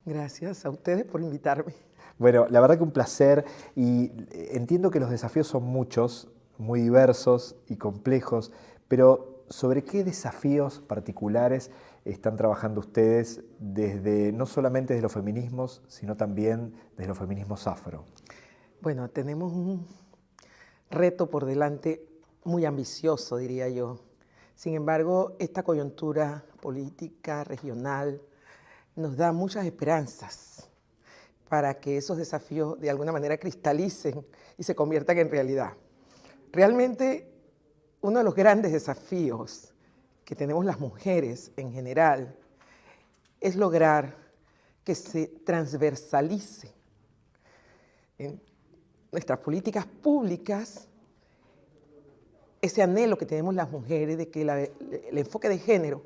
Gracias a ustedes por invitarme. Bueno, la verdad que un placer y entiendo que los desafíos son muchos, muy diversos y complejos, pero ¿sobre qué desafíos particulares están trabajando ustedes desde, no solamente desde los feminismos, sino también desde los feminismos afro? Bueno, tenemos un reto por delante muy ambicioso, diría yo. Sin embargo, esta coyuntura política, regional, nos da muchas esperanzas para que esos desafíos de alguna manera cristalicen y se conviertan en realidad. Realmente, uno de los grandes desafíos que tenemos las mujeres en general es lograr que se transversalice en nuestras políticas públicas ese anhelo que tenemos las mujeres de que el enfoque de género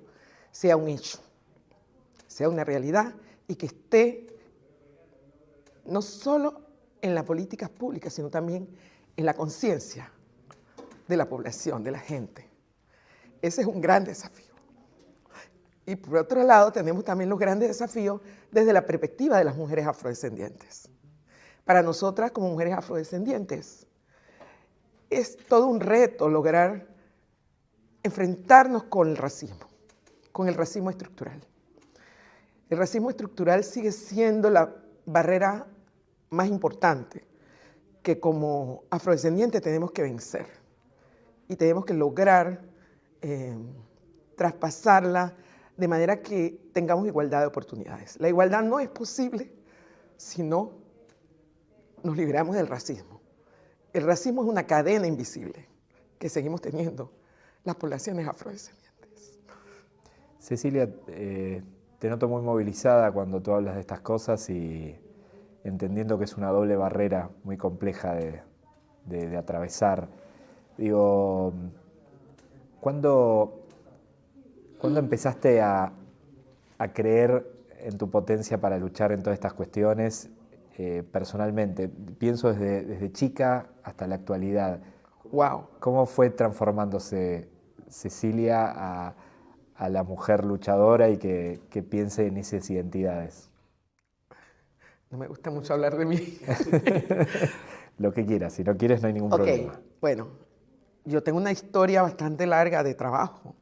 sea un hecho, sea una realidad y que esté no solo en las políticas públicas, sino también en la conciencia de la población, de la gente. Ese es un gran desafío. Y por otro lado, tenemos también los grandes desafíos desde la perspectiva de las mujeres afrodescendientes. Para nosotras, como mujeres afrodescendientes, es todo un reto lograr enfrentarnos con el racismo estructural. El racismo estructural sigue siendo la barrera más importante que como afrodescendientes tenemos que vencer y tenemos que lograr traspasarla de manera que tengamos igualdad de oportunidades. La igualdad no es posible si no nos liberamos del racismo. El racismo es una cadena invisible que seguimos teniendo las poblaciones afrodescendientes. Cecilia, te noto muy movilizada cuando tú hablas de estas cosas y entendiendo que es una doble barrera muy compleja de atravesar. Digo, ¿cuándo empezaste a creer en tu potencia para luchar en todas estas cuestiones personalmente? Pienso desde chica hasta la actualidad. Wow. ¿Cómo fue transformándose Cecilia a la mujer luchadora y que piense en esas identidades? No me gusta mucho hablar de mí. Lo que quieras, si no quieres no hay ningún problema. Bueno, yo tengo una historia bastante larga de trabajo.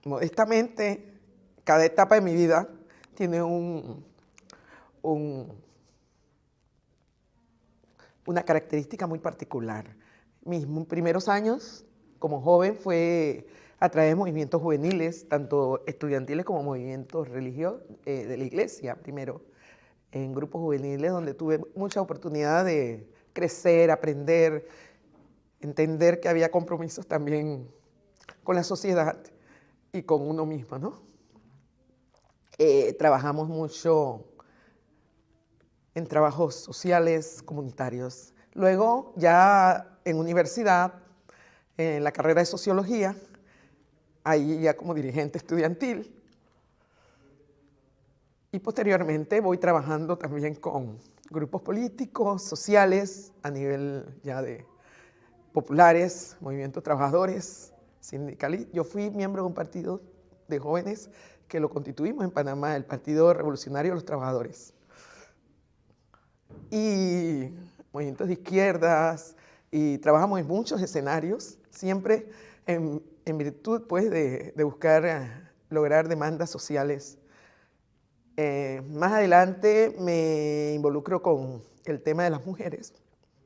Modestamente, cada etapa de mi vida tiene una característica muy particular. Mis primeros años como joven fue a través de movimientos juveniles, tanto estudiantiles como movimientos religiosos de la iglesia, primero en grupos juveniles donde tuve mucha oportunidad de crecer, aprender, entender que había compromisos también con la sociedad y con uno mismo, ¿no? Trabajamos mucho en trabajos sociales, comunitarios. Luego, ya en universidad, en la carrera de sociología, ahí ya como dirigente estudiantil. Y posteriormente voy trabajando también con grupos políticos, sociales, a nivel ya de populares, movimientos trabajadores, sindicalistas. Yo fui miembro de un partido de jóvenes que lo constituimos en Panamá, el Partido Revolucionario de los Trabajadores. Y movimientos de izquierdas, y trabajamos en muchos escenarios, siempre en virtud pues, de buscar lograr demandas sociales. Más adelante me involucro con el tema de las mujeres,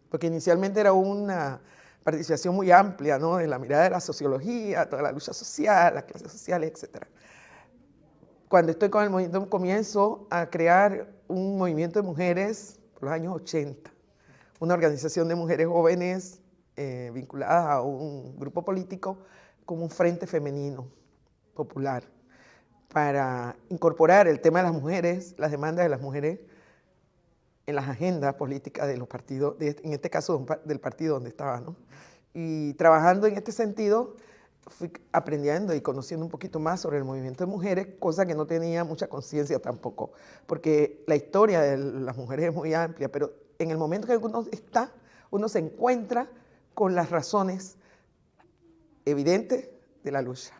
porque inicialmente era una participación muy amplia, ¿no? De la mirada de la sociología, toda la lucha social, las clases sociales, etc. Cuando estoy con el movimiento comienzo a crear un movimiento de mujeres por los años 80, una organización de mujeres jóvenes vinculadas a un grupo político como un frente femenino popular para incorporar el tema de las mujeres, las demandas de las mujeres en las agendas políticas de los partidos, en este caso del partido donde estaba, ¿no? Y trabajando en este sentido, fui aprendiendo y conociendo un poquito más sobre el movimiento de mujeres, cosa que no tenía mucha conciencia tampoco, porque la historia de las mujeres es muy amplia, pero en el momento que uno está, uno se encuentra con las razones evidentes de la lucha.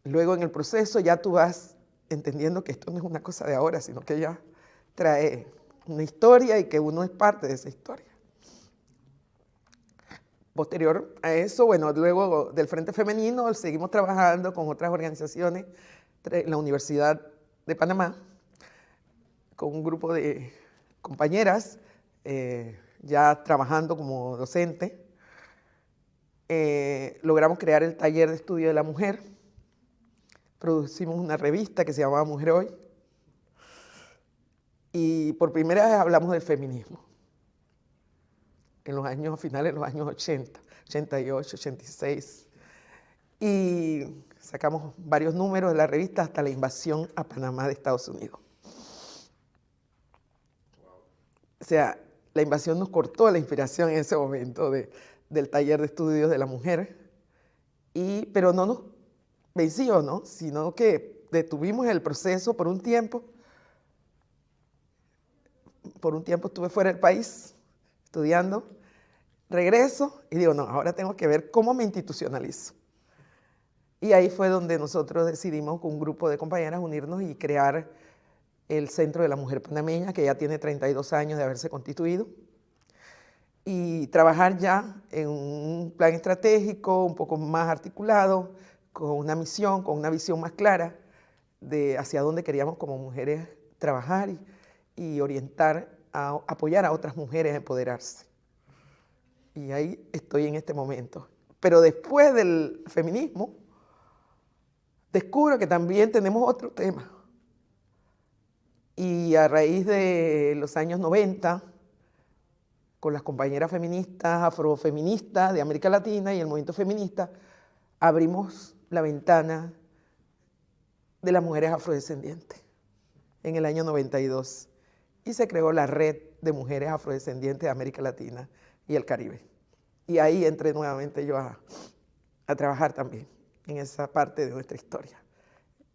luego en el proceso ya tú vas entendiendo que esto no es una cosa de ahora, sino que ya trae una historia y que uno es parte de esa historia. Posterior a eso, bueno, luego del Frente Femenino seguimos trabajando con otras organizaciones, la Universidad de Panamá, con un grupo de compañeras, ya trabajando como docente. Logramos crear el taller de estudio de la mujer, producimos una revista que se llamaba Mujer Hoy, y por primera vez hablamos del feminismo, en los años finales de los años 80, 88, 86, y sacamos varios números de la revista hasta la invasión a Panamá de Estados Unidos. O sea, la invasión nos cortó la inspiración en ese momento del taller de estudios de la mujer, pero no nos venció, ¿no? Sino que detuvimos el proceso por un tiempo. Por un tiempo estuve fuera del país estudiando, regreso y digo, no, ahora tengo que ver cómo me institucionalizo. Y ahí fue donde nosotros decidimos con un grupo de compañeras unirnos y crear el Centro de la Mujer Panameña, que ya tiene 32 años de haberse constituido, y trabajar ya en un plan estratégico un poco más articulado, con una misión, con una visión más clara de hacia dónde queríamos como mujeres trabajar y orientar, apoyar a otras mujeres a empoderarse. Y ahí estoy en este momento. Pero después del feminismo, descubro que también tenemos otro tema. Y a raíz de los años 90, con las compañeras feministas, afrofeministas de América Latina y el movimiento feminista, abrimos la ventana de las mujeres afrodescendientes en el año 92 y se creó la Red de Mujeres Afrodescendientes de América Latina y el Caribe. Y ahí entré nuevamente yo a trabajar también en esa parte de nuestra historia.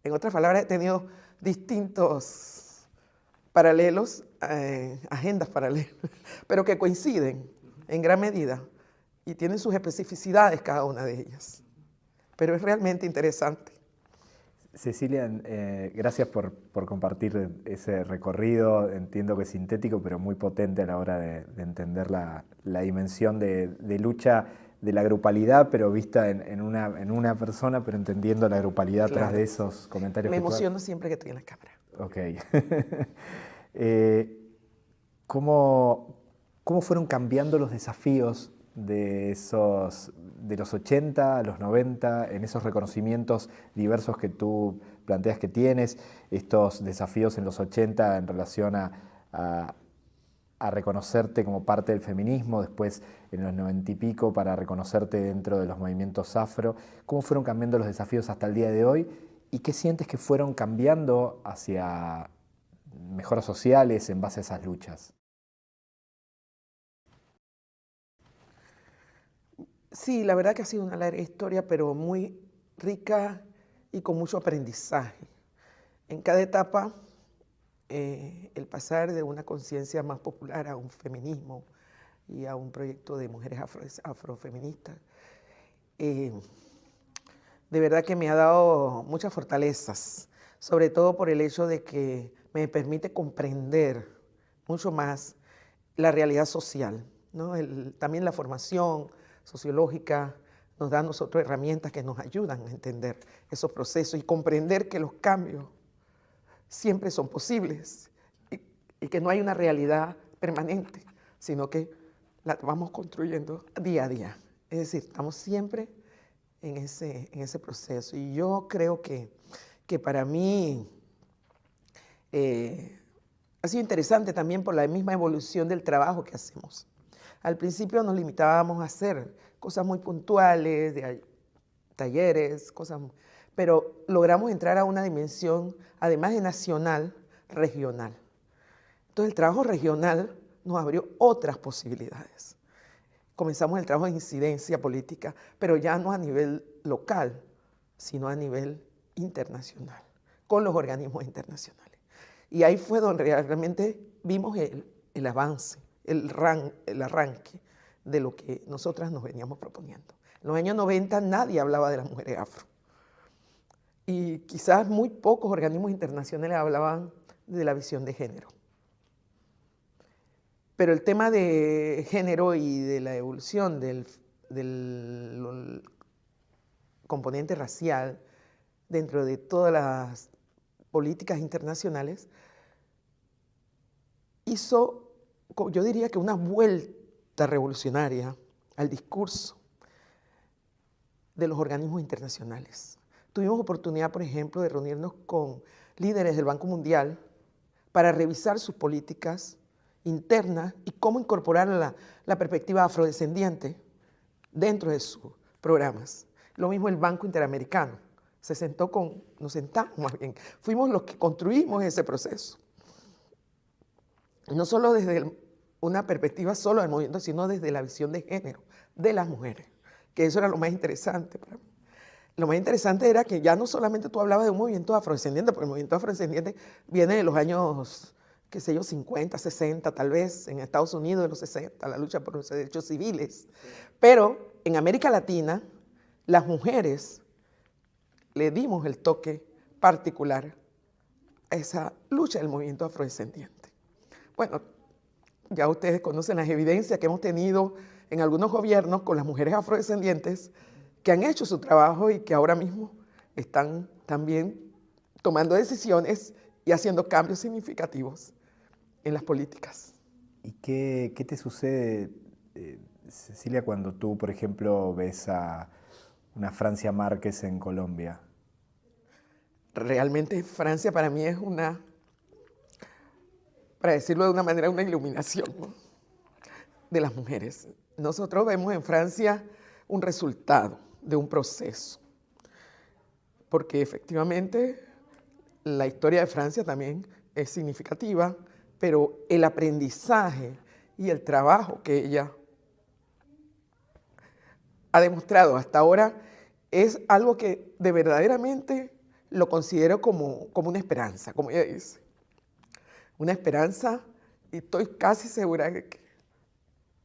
En otras palabras, he tenido distintos paralelos, agendas paralelas, pero que coinciden en gran medida y tienen sus especificidades cada una de ellas. Pero es realmente interesante. Cecilia, gracias por compartir ese recorrido. Entiendo que es sintético, pero muy potente a la hora de entender la dimensión de lucha de la grupalidad, pero vista en una persona, pero entendiendo la grupalidad Claro. Tras de esos comentarios. Me emociono siempre que estoy en la cámara. Ok. ¿Cómo fueron cambiando los desafíos de los 80 a los 90, en esos reconocimientos diversos que tú planteas que tienes, estos desafíos en los 80 en relación a reconocerte como parte del feminismo, después en los 90 y pico para reconocerte dentro de los movimientos afro? ¿Cómo fueron cambiando los desafíos hasta el día de hoy? ¿Y qué sientes que fueron cambiando hacia mejoras sociales en base a esas luchas? Sí, la verdad que ha sido una larga historia, pero muy rica y con mucho aprendizaje. En cada etapa, el pasar de una conciencia más popular a un feminismo y a un proyecto de mujeres afrofeministas, de verdad que me ha dado muchas fortalezas, sobre todo por el hecho de que me permite comprender mucho más la realidad social, ¿no? También la formación sociológica nos da a nosotros herramientas que nos ayudan a entender esos procesos y comprender que los cambios siempre son posibles y que no hay una realidad permanente, sino que la vamos construyendo día a día. Es decir, estamos siempre en ese proceso. Y yo creo que para mí ha sido interesante también por la misma evolución del trabajo que hacemos. Al principio nos limitábamos a hacer cosas muy puntuales, de talleres, pero logramos entrar a una dimensión, además de nacional, regional. Entonces el trabajo regional nos abrió otras posibilidades. Comenzamos el trabajo de incidencia política, pero ya no a nivel local, sino a nivel internacional, con los organismos internacionales. Y ahí fue donde realmente vimos el avance, el arranque de lo que nosotras nos veníamos proponiendo. En los años 90 nadie hablaba de las mujeres afro. y quizás muy pocos organismos internacionales hablaban de la visión de género. Pero el tema de género y de la evolución del componente racial dentro de todas las políticas internacionales hizo, yo diría que una vuelta revolucionaria al discurso de los organismos internacionales. Tuvimos oportunidad, por ejemplo, de reunirnos con líderes del Banco Mundial para revisar sus políticas internas y cómo incorporar la perspectiva afrodescendiente dentro de sus programas. Lo mismo el Banco Interamericano. Nos sentamos más bien, fuimos los que construimos ese proceso. No solo desde una perspectiva solo del movimiento, sino desde la visión de género de las mujeres, que eso era lo más interesante para mí. Lo más interesante era que ya no solamente tú hablabas de un movimiento afrodescendiente, porque el movimiento afrodescendiente viene de los años, qué sé yo, 50, 60, tal vez, en Estados Unidos de los 60, la lucha por los derechos civiles. Pero en América Latina, las mujeres le dimos el toque particular a esa lucha del movimiento afrodescendiente. Bueno, ya ustedes conocen las evidencias que hemos tenido en algunos gobiernos con las mujeres afrodescendientes que han hecho su trabajo y que ahora mismo están también tomando decisiones y haciendo cambios significativos en las políticas. ¿Y qué te sucede, Cecilia, cuando tú, por ejemplo, ves a una Francia Márquez en Colombia? Realmente Francia para mí es para decirlo de una manera, una iluminación, ¿no?, de las mujeres. Nosotros vemos en Francia un resultado de un proceso, porque efectivamente la historia de Francia también es significativa, pero el aprendizaje y el trabajo que ella ha demostrado hasta ahora es algo que de verdaderamente lo considero como una esperanza, como ella dice. Una esperanza, y estoy casi segura de que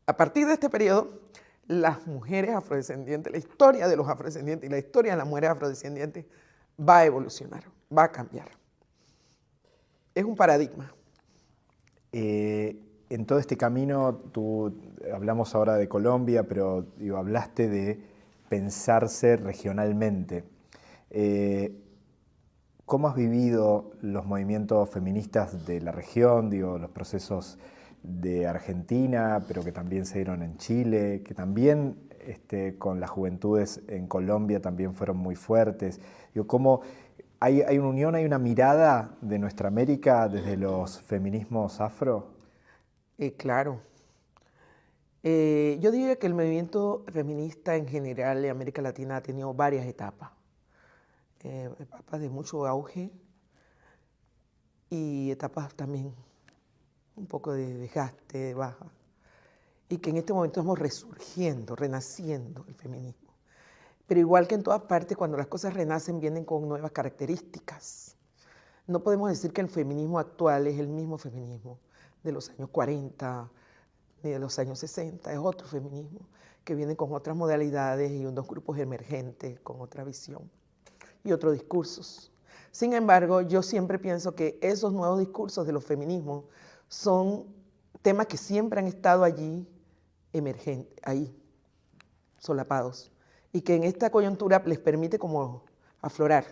a partir de este periodo, las mujeres afrodescendientes, la historia de los afrodescendientes y la historia de las mujeres afrodescendientes va a evolucionar, va a cambiar. Es un paradigma. En todo este camino, tú hablamos ahora de Colombia, pero hablaste de pensarse regionalmente. ¿Cómo has vivido los movimientos feministas de la región, los procesos de Argentina, pero que también se dieron en Chile, que también con las juventudes en Colombia también fueron muy fuertes? ¿Cómo hay una unión, hay una mirada de nuestra América desde los feminismos afro? Claro. Yo diría que el movimiento feminista en general en América Latina ha tenido varias etapas. Etapas de mucho auge y etapas también un poco de desgaste, de baja. Y que en este momento estamos resurgiendo, renaciendo el feminismo. Pero igual que en todas partes, cuando las cosas renacen, vienen con nuevas características. No podemos decir que el feminismo actual es el mismo feminismo de los años 40 ni de los años 60. Es otro feminismo que viene con otras modalidades y unos grupos emergentes con otra visión y otros discursos. Sin embargo, yo siempre pienso que esos nuevos discursos de los feminismos son temas que siempre han estado allí, emergentes, ahí, solapados, y que en esta coyuntura les permite como aflorar.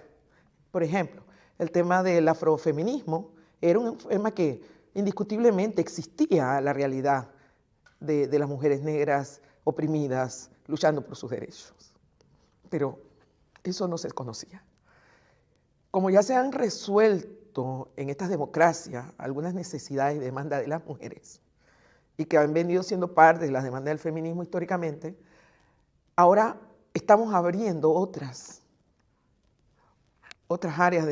Por ejemplo, el tema del afrofeminismo era un tema que indiscutiblemente existía la realidad de las mujeres negras oprimidas, luchando por sus derechos. Pero eso no se conocía. Como ya se han resuelto en estas democracias algunas necesidades y demandas de las mujeres y que han venido siendo parte de las demandas del feminismo históricamente, ahora estamos abriendo otras áreas,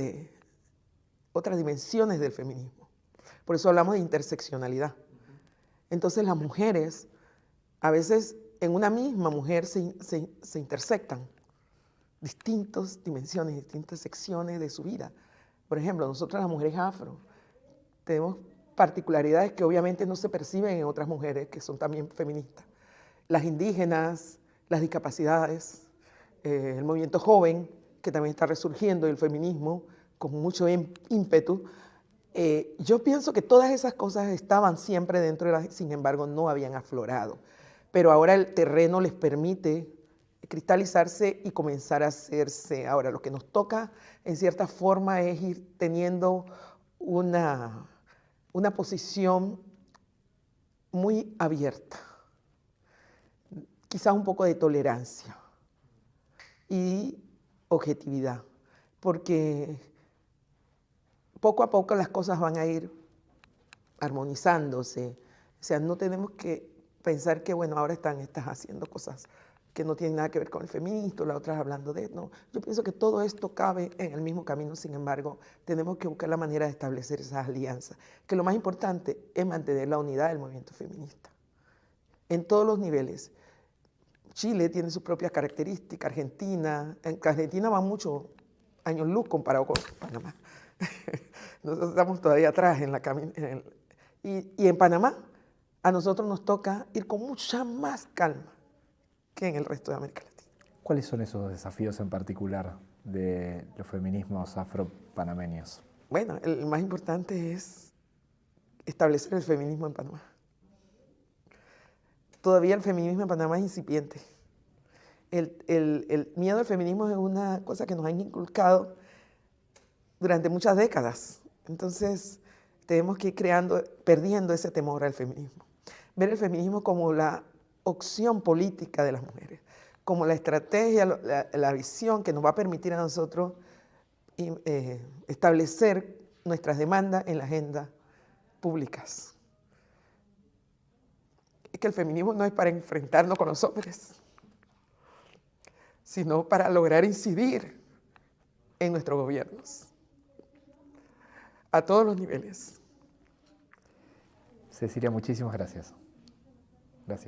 otras dimensiones del feminismo. Por eso hablamos de interseccionalidad. Entonces las mujeres, a veces en una misma mujer se intersectan distintas dimensiones, distintas secciones de su vida. Por ejemplo, nosotras las mujeres afro tenemos particularidades que obviamente no se perciben en otras mujeres que son también feministas. Las indígenas, las discapacidades, el movimiento joven, que también está resurgiendo, y el feminismo con mucho ímpetu. Yo pienso que todas esas cosas estaban siempre dentro de sin embargo no habían aflorado. Pero ahora el terreno les permite cristalizarse y comenzar a hacerse. Ahora, lo que nos toca en cierta forma es ir teniendo una posición muy abierta, quizás un poco de tolerancia y objetividad, porque poco a poco las cosas van a ir armonizándose. O sea, no tenemos que pensar que, bueno, ahora estás haciendo cosas que no tienen nada que ver con el feminismo, la otra hablando de... No, yo pienso que todo esto cabe en el mismo camino, sin embargo, tenemos que buscar la manera de establecer esas alianzas, que lo más importante es mantener la unidad del movimiento feminista, en todos los niveles. Chile tiene sus propias características, Argentina va mucho años luz comparado con Panamá. Nosotros estamos todavía atrás en la y en Panamá a nosotros nos toca ir con mucha más calma que en el resto de América Latina. ¿Cuáles son esos desafíos en particular de los feminismos afropanameños? Bueno, el más importante es establecer el feminismo en Panamá. Todavía el feminismo en Panamá es incipiente. El miedo al feminismo es una cosa que nos han inculcado durante muchas décadas. Entonces, tenemos que ir perdiendo ese temor al feminismo. Ver el feminismo como la opción política de las mujeres, como la estrategia, la visión que nos va a permitir a nosotros establecer nuestras demandas en la agenda públicas. Es que el feminismo no es para enfrentarnos con los hombres, sino para lograr incidir en nuestros gobiernos, a todos los niveles. Cecilia, muchísimas gracias. Gracias.